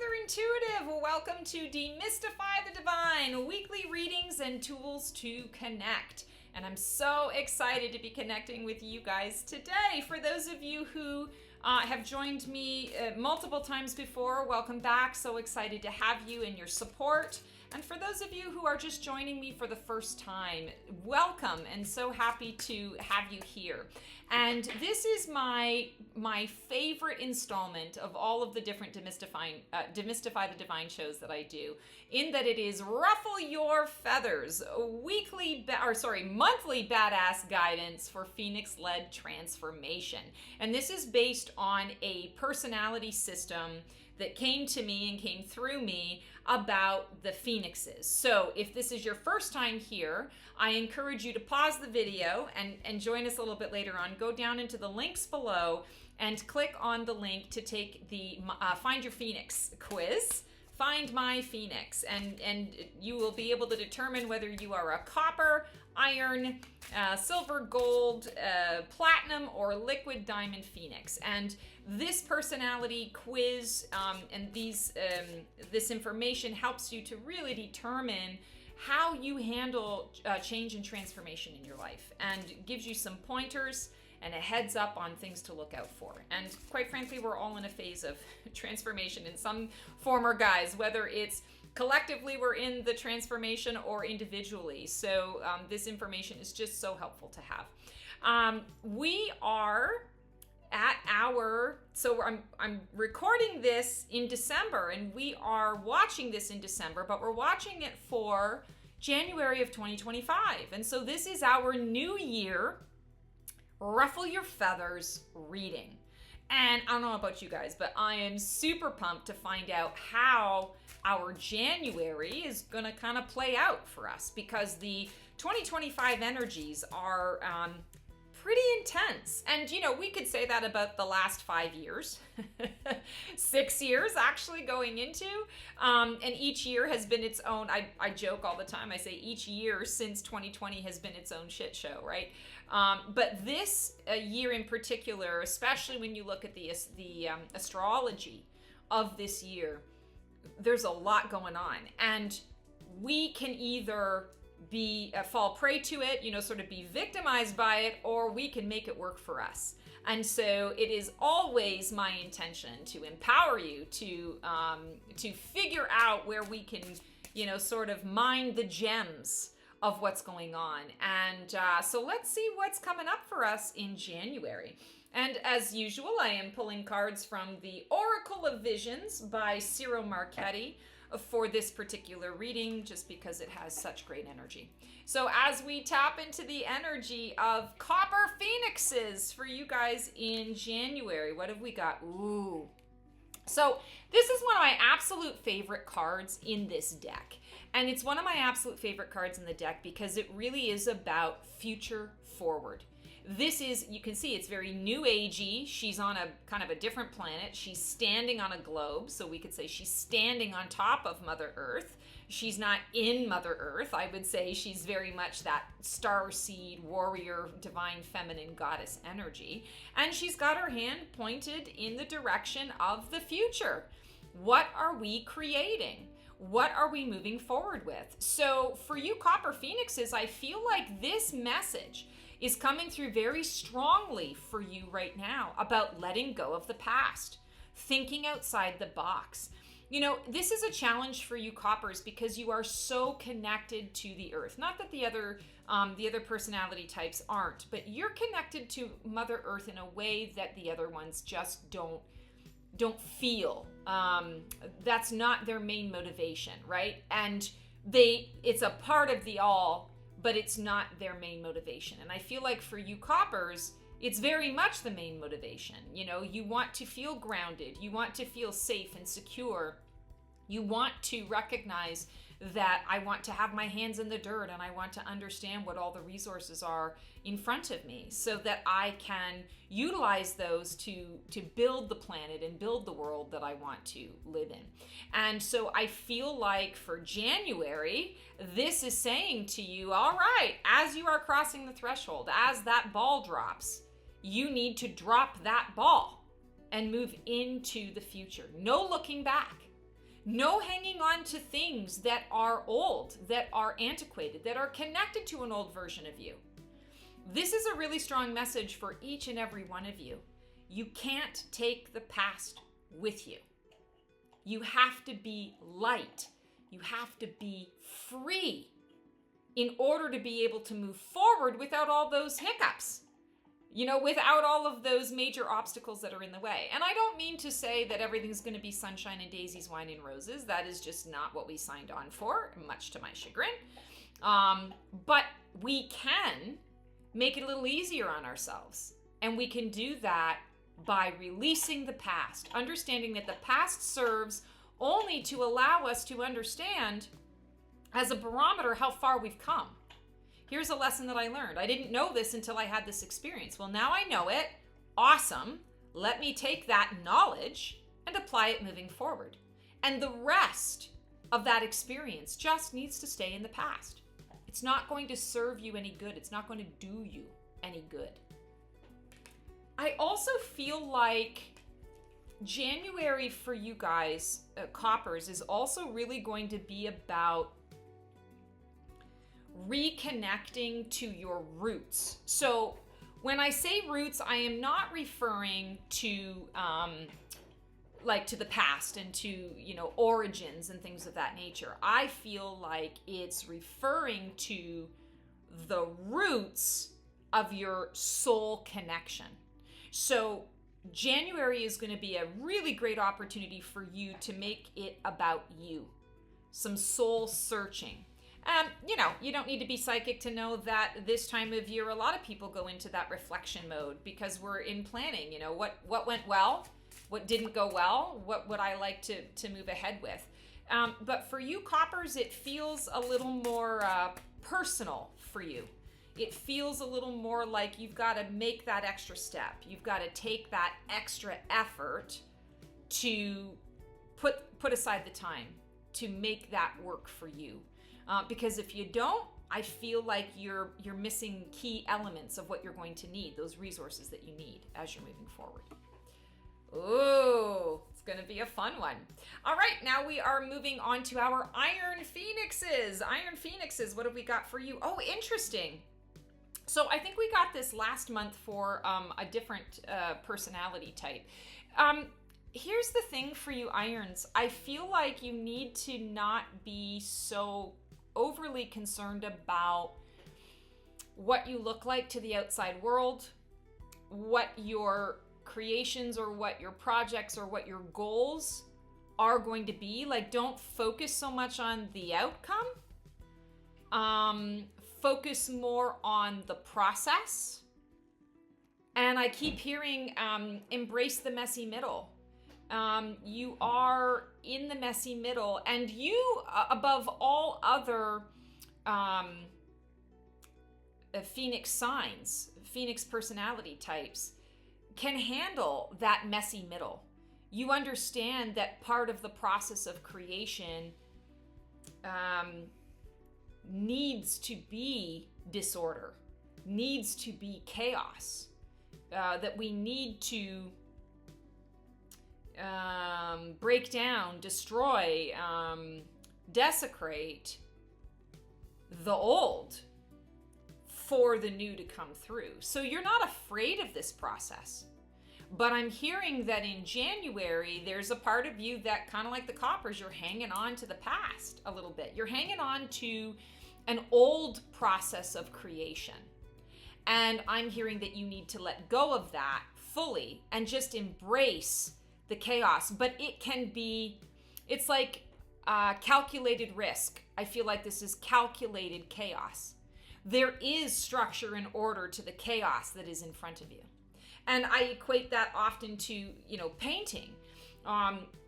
further intuitive, welcome to Demystify the Divine, weekly readings and tools to connect. And I'm so excited to be connecting with you guys today. For those of you who have joined me multiple times before, welcome back. So excited to have you and your support. And for those of you who are just joining me for the first time, welcome, and so happy to have you here. And this is my favorite installment of all of the different Demystify the Divine shows that I do, in that it is Ruffle Your Feathers, monthly badass guidance for Phoenix-led transformation. And this is based on a personality system that came to me and came through me about the phoenixes. So if this is your first time here, I encourage you to pause the video and join us a little bit later on. Go down into the links below and click on the link to take the Find Your Phoenix quiz. Find my Phoenix, and you will be able to determine whether you are a copper, iron, silver, gold, platinum, or liquid diamond Phoenix. And this personality quiz and this information helps you to really determine how you handle change and transformation in your life, and gives you some pointers and a heads up on things to look out for. And quite frankly, we're all in a phase of transformation in some form or guise, whether it's collectively we're in the transformation or individually. So this information is just so helpful to have. We are at I'm recording this in December, and we are watching this in December, but we're watching it for January of 2025. And so this is our new year Ruffle Your Feathers reading. And I don't know about you guys, but I am super pumped to find out how our January is going to kind of play out for us, because the 2025 energies are pretty intense. And, you know, we could say that about the last 5 years, 6 years actually going into, and each year has been its own, I joke all the time, I say each year since 2020 has been its own shit show, right? But this year in particular, especially when you look at the astrology of this year, there's a lot going on, and we can either fall prey to it, you know, sort of be victimized by it, or we can make it work for us. And so it is always my intention to empower you to figure out where we can, you know, sort of mine the gems of what's going on. And so let's see what's coming up for us in January. And as usual, I am pulling cards from the Oracle of Visions by Ciro Marchetti for this particular reading, just because it has such great energy. So as we tap into the energy of Copper Phoenixes for you guys in January, what have we got? Ooh. So this is one of my absolute favorite cards in this deck. And it's one of my absolute favorite cards in the deck because it really is about future forward. This is, you can see it's very new agey. She's on a kind of a different planet. She's standing on a globe. So we could say she's standing on top of Mother Earth. She's not in Mother Earth. I would say she's very much that starseed, warrior, divine feminine goddess energy. And she's got her hand pointed in the direction of the future. What are we creating? What are we moving forward with? So for you Copper Phoenixes, I feel like this message is coming through very strongly for you right now about letting go of the past, thinking outside the box. You know, this is a challenge for you Coppers because you are so connected to the earth. Not that the other personality types aren't, but you're connected to Mother Earth in a way that the other ones just don't feel. That's not their main motivation, right? And it's a part of the all, but it's not their main motivation. And I feel like for you Coppers, it's very much the main motivation. You know, you want to feel grounded. You want to feel safe and secure. You want to recognize that I want to have my hands in the dirt and I want to understand what all the resources are in front of me so that I can utilize those to build the planet and build the world that I want to live in. And so I feel like for January, this is saying to you, all right, as you are crossing the threshold, as that ball drops, you need to drop that ball and move into the future. No looking back. No hanging on to things that are old, that are antiquated, that are connected to an old version of you. This is a really strong message for each and every one of you. You can't take the past with you. You have to be light. You have to be free in order to be able to move forward without all those hiccups. Without all of those major obstacles that are in the way. And I don't mean to say that everything's going to be sunshine and daisies, wine and roses. That is just not what we signed on for, much to my chagrin. But we can make it a little easier on ourselves. And we can do that by releasing the past, understanding that the past serves only to allow us to understand as a barometer how far we've come. Here's a lesson that I learned. I didn't know this until I had this experience. Well, now I know it. Awesome. Let me take that knowledge and apply it moving forward. And the rest of that experience just needs to stay in the past. It's not going to serve you any good. It's not going to do you any good. I also feel like January for you guys, Coppers, is also really going to be about reconnecting to your roots. So when I say roots, I am not referring to to the past and to origins and things of that nature. I feel like it's referring to the roots of your soul connection. So January is going to be a really great opportunity for you to make it about you, some soul searching. You don't need to be psychic to know that this time of year, a lot of people go into that reflection mode because we're in planning. What went well, what didn't go well, what would I like to move ahead with. But for you, Coppers, it feels a little more personal for you. It feels a little more like you've got to make that extra step. You've got to take that extra effort to put aside the time to make that work for you. Because if you don't, I feel like you're missing key elements of what you're going to need, those resources that you need as you're moving forward. Ooh, it's going to be a fun one. All right, now we are moving on to our Iron Phoenixes. Iron Phoenixes, what have we got for you? Oh, interesting. So I think we got this last month for a different personality type. Here's the thing for you Irons. I feel like you need to not be so overly concerned about what you look like to the outside world, what your creations or what your projects or what your goals are going to be. Like, don't focus so much on the outcome. Focus more on the process. And I keep hearing embrace the messy middle. You are in the messy middle, and you, above all other Phoenix signs, Phoenix personality types, can handle that messy middle. You understand that part of the process of creation needs to be disorder, needs to be chaos, that we need to break down, destroy, desecrate the old for the new to come through. So you're not afraid of this process. But I'm hearing that in January, there's a part of you that, kind of like the Coppers, you're hanging on to the past a little bit. You're hanging on to an old process of creation. And I'm hearing that you need to let go of that fully and just embrace the chaos. But it can be, it's like calculated risk. I feel like this is calculated chaos. There is structure and order to the chaos that is in front of you. And I equate that often to, painting.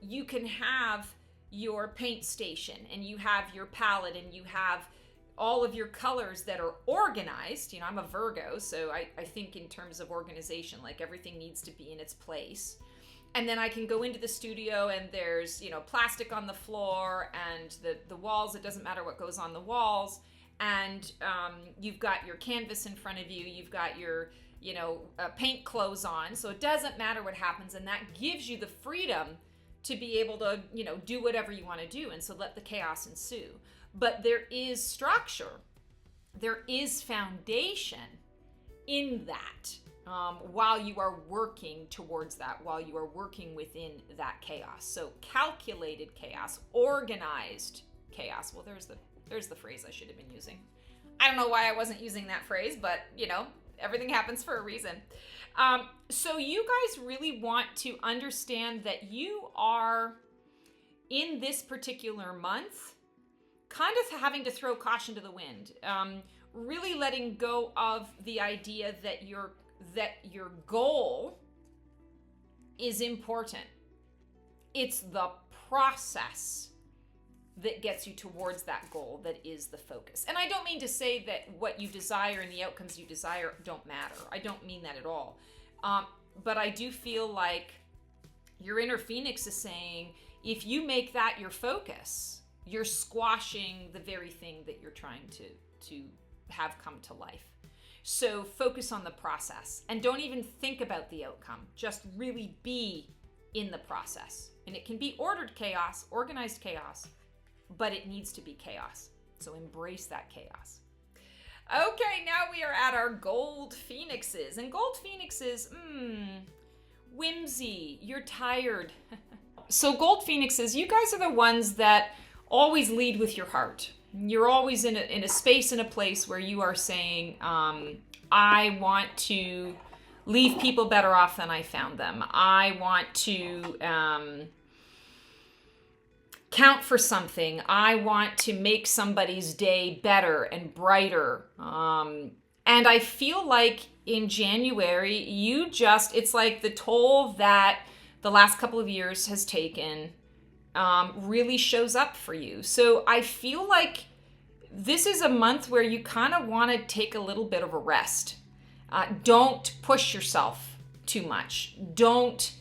You can have your paint station, and you have your palette, and you have all of your colors that are organized. I'm a Virgo, so I think in terms of organization, like everything needs to be in its place. And then I can go into the studio and there's, plastic on the floor and the walls. It doesn't matter what goes on the walls. And you've got your canvas in front of you. You've got your, paint clothes on. So it doesn't matter what happens. And that gives you the freedom to be able to, do whatever you want to do. And so let the chaos ensue. But there is structure, there is foundation in that, while you are working towards that, while you are working within that chaos. So calculated chaos, organized chaos. Well, there's the phrase I should have been using. I don't know why I wasn't using that phrase, but everything happens for a reason. So you guys really want to understand that you are, in this particular month, kind of having to throw caution to the wind. Really letting go of the idea that your goal is important. It's the process that gets you towards that goal that is the focus. And I don't mean to say that what you desire and the outcomes you desire don't matter. I don't mean that at all. But I do feel like your inner Phoenix is saying, if you make that your focus, you're squashing the very thing that you're trying to have come to life. So focus on the process and don't even think about the outcome. Just really be in the process. And it can be ordered chaos, organized chaos, but it needs to be chaos. So embrace that chaos. Okay, now we are at our gold phoenixes. And gold phoenixes, whimsy, you're tired. So gold phoenixes, you guys are the ones that always lead with your heart. You're always in a space, in a place where you are saying, I want to leave people better off than I found them. I want to count for something. I want to make somebody's day better and brighter. And I feel like in January, it's like the toll that the last couple of years has taken really shows up for you. So I feel like this is a month where you kind of want to take a little bit of a rest. Don't push yourself too much. Don't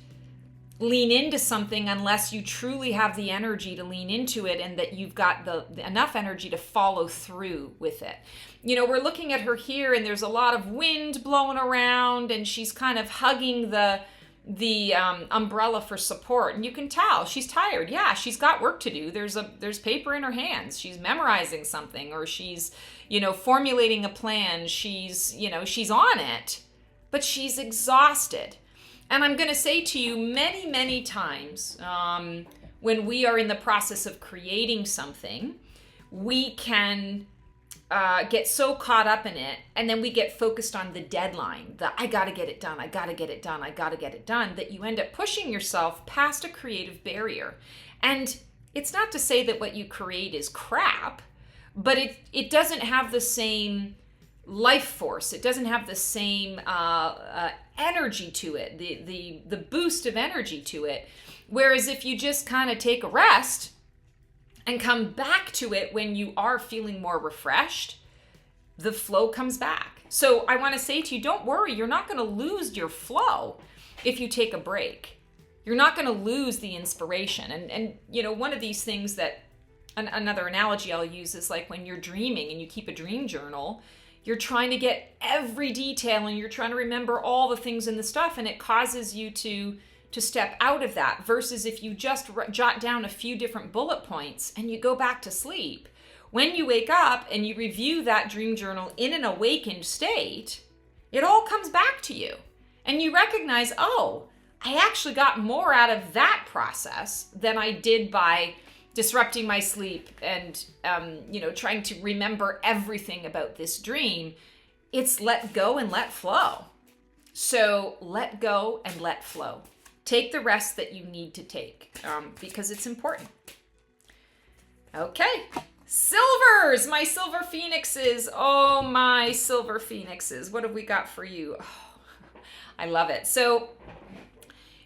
lean into something unless you truly have the energy to lean into it and that you've got enough energy to follow through with it. We're looking at her here and there's a lot of wind blowing around and she's kind of hugging the umbrella for support, and you can tell she's tired. Yeah, she's got work to do. There's paper in her hands. She's memorizing something, or she's formulating a plan. She's on it, but she's exhausted. And I'm going to say to you many times, when we are in the process of creating something, we can get so caught up in it, and then we get focused on the deadline, I gotta get it done, I gotta get it done, that you end up pushing yourself past a creative barrier. And it's not to say that what you create is crap, but it doesn't have the same life force. It doesn't have the same energy to it, the boost of energy to it. Whereas if you just kind of take a rest and come back to it when you are feeling more refreshed, the flow comes back. So I want to say to you, don't worry, you're not going to lose your flow if you take a break. You're not going to lose the inspiration. And one of these things that, another analogy I'll use is like when you're dreaming and you keep a dream journal, you're trying to get every detail and you're trying to remember all the things in the stuff, and it causes you to step out of that, versus if you just jot down a few different bullet points and you go back to sleep. When you wake up and you review that dream journal in an awakened state, it all comes back to you. And you recognize, oh, I actually got more out of that process than I did by disrupting my sleep and, trying to remember everything about this dream. It's let go and let flow. So let go and let flow. Take the rest that you need to take, because it's important. Okay. Silvers, my silver phoenixes. Oh, my silver phoenixes. What have we got for you? Oh, I love it. So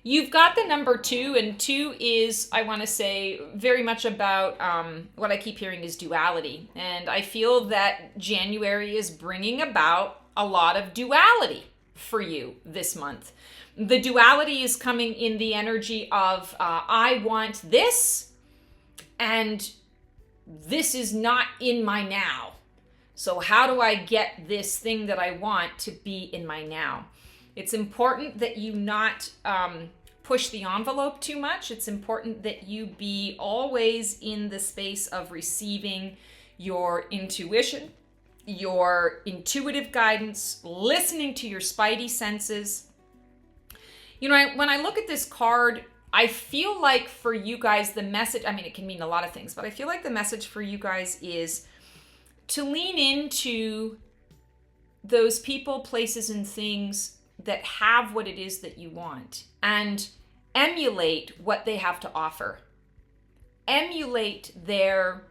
you've got the number 2, and 2 is, I want to say, very much about what I keep hearing is duality. And I feel that January is bringing about a lot of duality for you this month. The duality is coming in the energy of, I want this, and this is not in my now. So how do I get this thing that I want to be in my now? It's important that you not push the envelope too much. It's important that you be always in the space of receiving your intuition, your intuitive guidance, listening to your spidey senses. You know, when I look at this card, I feel like for you guys, the message, I mean, it can mean a lot of things, but I feel like the message for you guys is to lean into those people, places, and things that have what it is that you want and emulate what they have to offer. Emulate their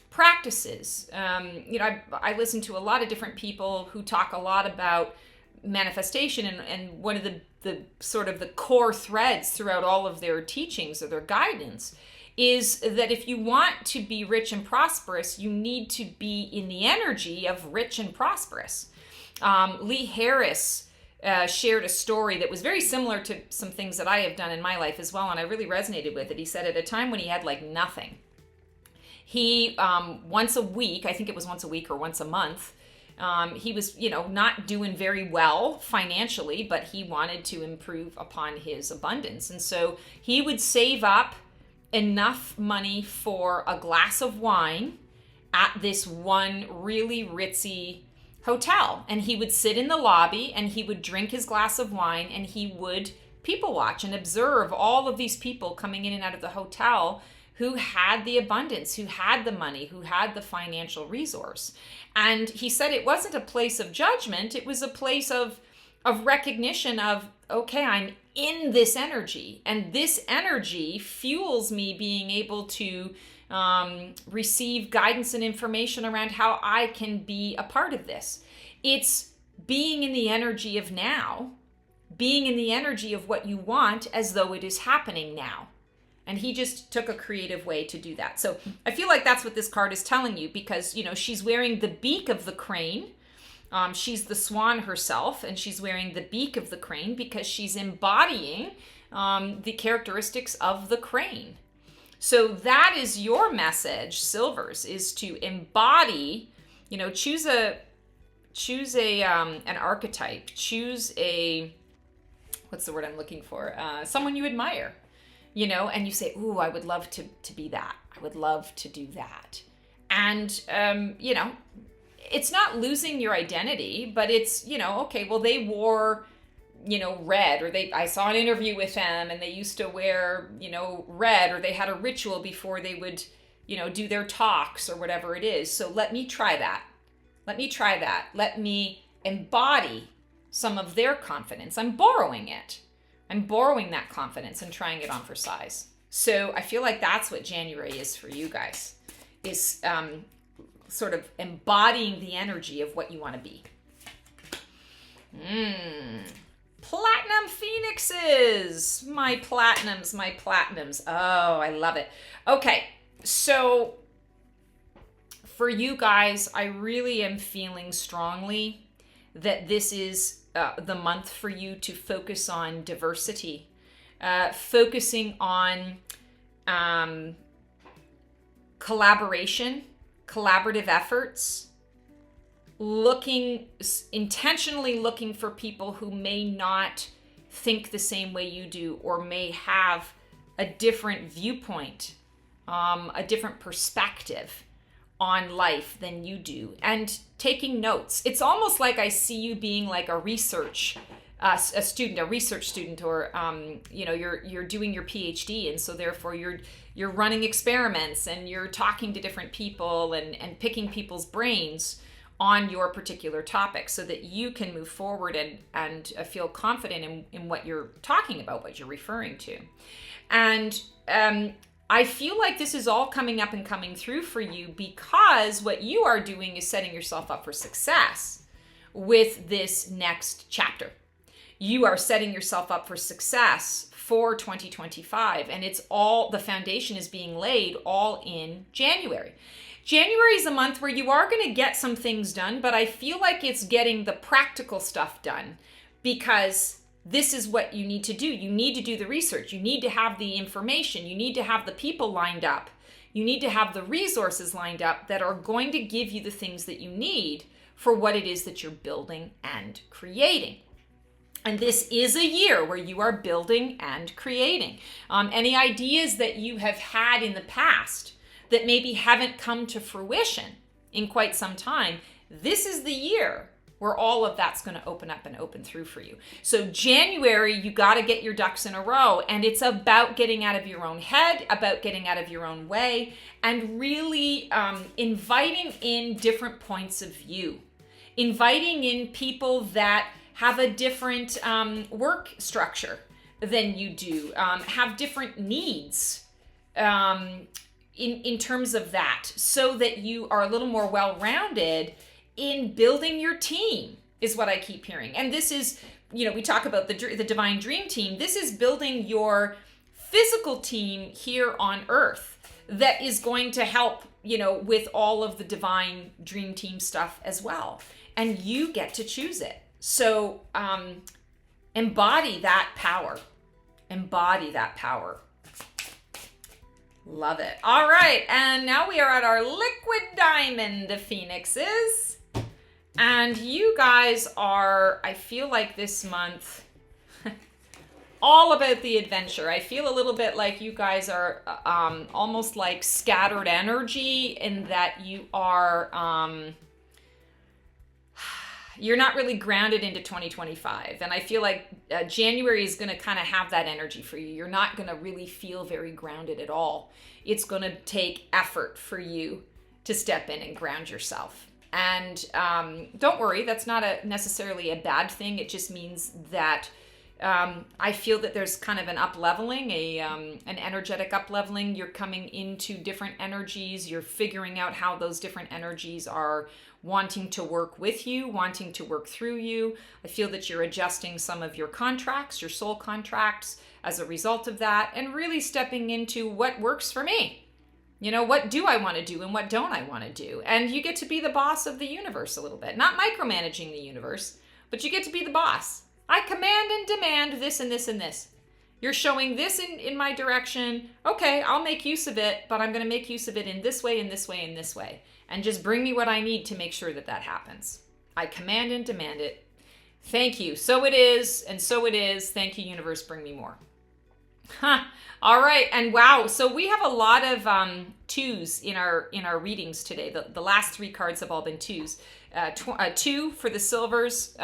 practices. You know, I listen to a lot of different people who talk a lot about manifestation, and one of the sort of the core threads throughout all of their teachings or their guidance is that if you want to be rich and prosperous, you need to be in the energy of rich and prosperous. Lee Harris shared a story that was very similar to some things that I have done in my life as well, and I really resonated with it. He said at a time when he had like nothing, he once a week, I think it was once a week or once a month, he was, you know, not doing very well financially, but he wanted to improve upon his abundance. And so he would save up enough money for a glass of wine at this one really ritzy hotel. And he would sit in the lobby and he would drink his glass of wine and he would people watch and observe all of these people coming in and out of the hotel who had the abundance, who had the money, who had the financial resource. And he said it wasn't a place of judgment, it was a place of recognition of, okay, I'm in this energy, and this energy fuels me being able to receive guidance and information around how I can be a part of this. It's being in the energy of now, being in the energy of what you want as though it is happening now. And he just took a creative way to do that. So I feel like that's what this card is telling you, because, you know, she's wearing the beak of the crane. She's the swan herself, and she's wearing the beak of the crane because she's embodying the characteristics of the crane. So that is your message, Silvers, is to embody, you know, choose an archetype, choose a, what's the word I'm looking for? Someone you admire. You know, and you say, ooh, I would love to be that. I would love to do that. And, you know, it's not losing your identity, but it's, you know, okay, well, they wore, you know, red, or I saw an interview with them and they used to wear, you know, red, or they had a ritual before they would, you know, do their talks or whatever it is. So let me try that. Let me try that. Let me embody some of their confidence. I'm borrowing it. I'm borrowing that confidence and trying it on for size. So I feel like that's what January is for you guys, is sort of embodying the energy of what you want to be. Platinum Phoenixes. My platinums, my platinums. Oh, I love it. Okay, so for you guys, I really am feeling strongly that this is the month for you to focus on diversity, focusing on collaboration, collaborative efforts, intentionally looking for people who may not think the same way you do, or may have a different viewpoint, a different perspective on life than you do, and taking notes. It's almost like I see you being like a research student, or you know, you're doing your PhD, and so therefore you're running experiments and you're talking to different people and picking people's brains on your particular topic, so that you can move forward and feel confident in what you're talking about, what you're referring to. And I feel like this is all coming up and coming through for you, because what you are doing is setting yourself up for success with this next chapter. You are setting yourself up for success for 2025, and it's all, the foundation is being laid all in January. January is a month where you are going to get some things done, but I feel like it's getting the practical stuff done, because this is what you need to do. You need to do the research. You need to have the information. You need to have the people lined up. You need to have the resources lined up that are going to give you the things that you need for what it is that you're building and creating. And this is a year where you are building and creating. Any ideas that you have had in the past that maybe haven't come to fruition in quite some time, this is the year where all of that's going to open up and open through for you. So January, you got to get your ducks in a row, and it's about getting out of your own head, about getting out of your own way, and really inviting in different points of view, inviting in people that have a different work structure than you do, have different needs in terms of that, so that you are a little more well-rounded in building your team, is what I keep hearing. And this is, we talk about the Divine Dream Team. This is building your physical team here on Earth that is going to help, with all of the Divine Dream Team stuff as well. And you get to choose it. So embody that power. Embody that power. Love it. All right. And now we are at our liquid diamond phoenixes. And you guys are, I feel like this month, all about the adventure. I feel a little bit like you guys are almost like scattered energy, in that you are... you're not really grounded into 2025. And I feel like January is going to kind of have that energy for you. You're not going to really feel very grounded at all. It's going to take effort for you to step in and ground yourself. And don't worry, that's not necessarily a bad thing. It just means that I feel that there's kind of an up-leveling, an energetic up-leveling. You're coming into different energies. You're figuring out how those different energies are wanting to work with you, wanting to work through you. I feel that you're adjusting some of your contracts, your soul contracts, as a result of that, and really stepping into what works for me. What do I want to do and what don't I want to do? And you get to be the boss of the universe a little bit. Not micromanaging the universe, but you get to be the boss. I command and demand this and this and this. You're showing this in my direction. Okay, I'll make use of it, but I'm going to make use of it in this way, in this way, in this way. And just bring me what I need to make sure that that happens. I command and demand it. Thank you. So it is, and so it is. Thank you, universe. Bring me more. Huh. All right. And wow. So we have a lot of twos in our readings today. The last three cards have all been twos. 2 for the silvers,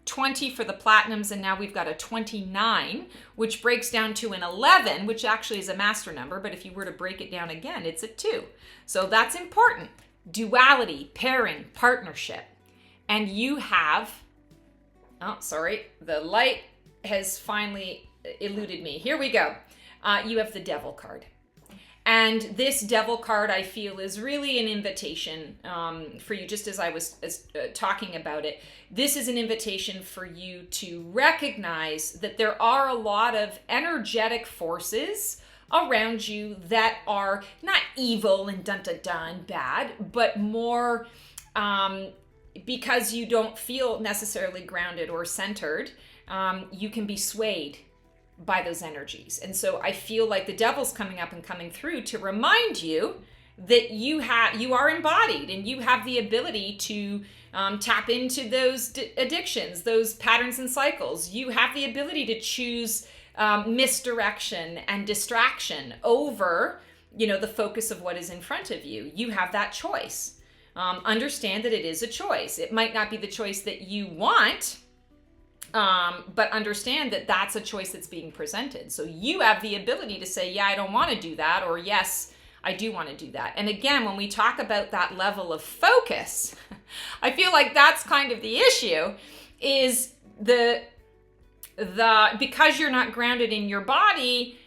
20 for the platinums, and now we've got a 29, which breaks down to an 11, which actually is a master number. But if you were to break it down again, it's a 2. So that's important. Duality, pairing, partnership. And you have, oh, sorry, the light has finally eluded me. Here we go. You have the Devil card. And this Devil card, I feel, is really an invitation for you, just as I was talking about it. This is an invitation for you to recognize that there are a lot of energetic forces around you that are not evil and dun-dun-dun bad, but more because you don't feel necessarily grounded or centered, you can be swayed by those energies. And so I feel like the Devil's coming up and coming through to remind you that you are embodied and you have the ability to tap into those addictions, those patterns and cycles. You have the ability to choose misdirection and distraction over, the focus of what is in front of you. You have that choice. Understand that it is a choice. It might not be the choice that you want, but understand that that's a choice that's being presented. So you have the ability to say, yeah, I don't want to do that, or yes, I do want to do that. And again, when we talk about that level of focus, I feel like that's kind of the issue, is because you're not grounded in your body,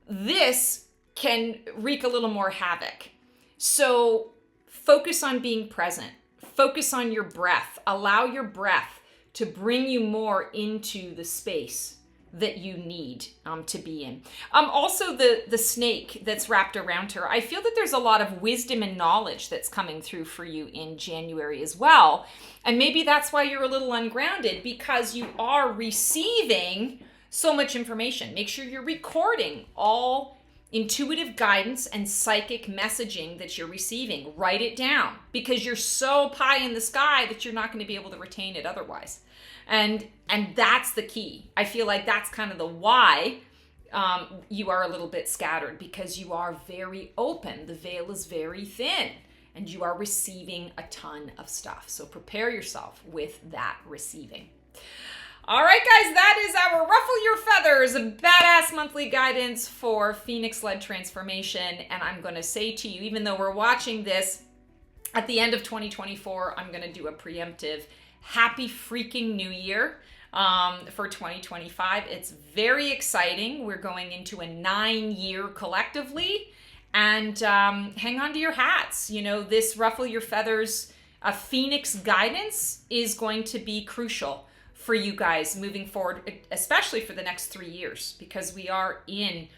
this can wreak a little more havoc. So focus on being present. Focus on your breath. Allow your breath to bring you more into the space that you need to be in. Also, the snake that's wrapped around her, I feel that there's a lot of wisdom and knowledge that's coming through for you in January as well. And maybe that's why you're a little ungrounded, because you are receiving so much information. Make sure you're recording all intuitive guidance and psychic messaging that you're receiving. Write it down, because you're so pie in the sky that you're not going to be able to retain it otherwise. And that's the key. I feel like that's kind of the why you are a little bit scattered, because you are very open. The veil is very thin and you are receiving a ton of stuff. So prepare yourself with that receiving. All right, guys, that is our Ruffle Your Feathers, a badass monthly guidance for Phoenix-led transformation. And I'm going to say to you, even though we're watching this at the end of 2024, I'm going to do a preemptive happy freaking new year for 2025. It's very exciting. We're going into a 9-year collectively, and hang on to your hats. You know, this Ruffle Your Feathers Phoenix guidance is going to be crucial for you guys moving forward, especially for the next 3 years, because we are in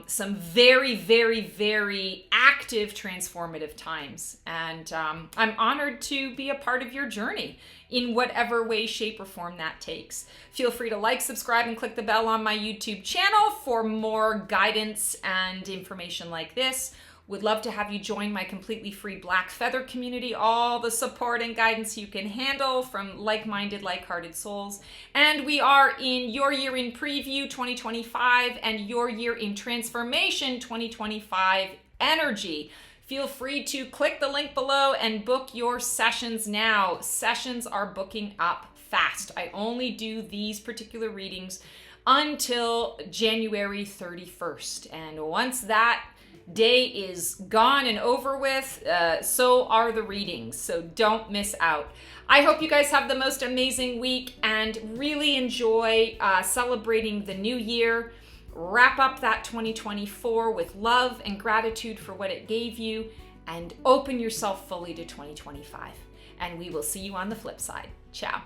some very, very, very active transformative times. And I'm honored to be a part of your journey in whatever way, shape, or form that takes. Feel free to like, subscribe, and click the bell on my YouTube channel for more guidance and information like this. Would love to have you join my completely free Black Feather community. All the support and guidance you can handle from like-minded, like-hearted souls. And we are in Your Year in Preview 2025 and Your Year in Transformation 2025 energy. Feel free to click the link below and book your sessions now. Sessions are booking up fast. I only do these particular readings until January 31st. And once that day is gone and over with, so are the readings. So don't miss out. I hope you guys have the most amazing week and really enjoy celebrating the new year. Wrap up that 2024 with love and gratitude for what it gave you, and open yourself fully to 2025. And we will see you on the flip side. Ciao.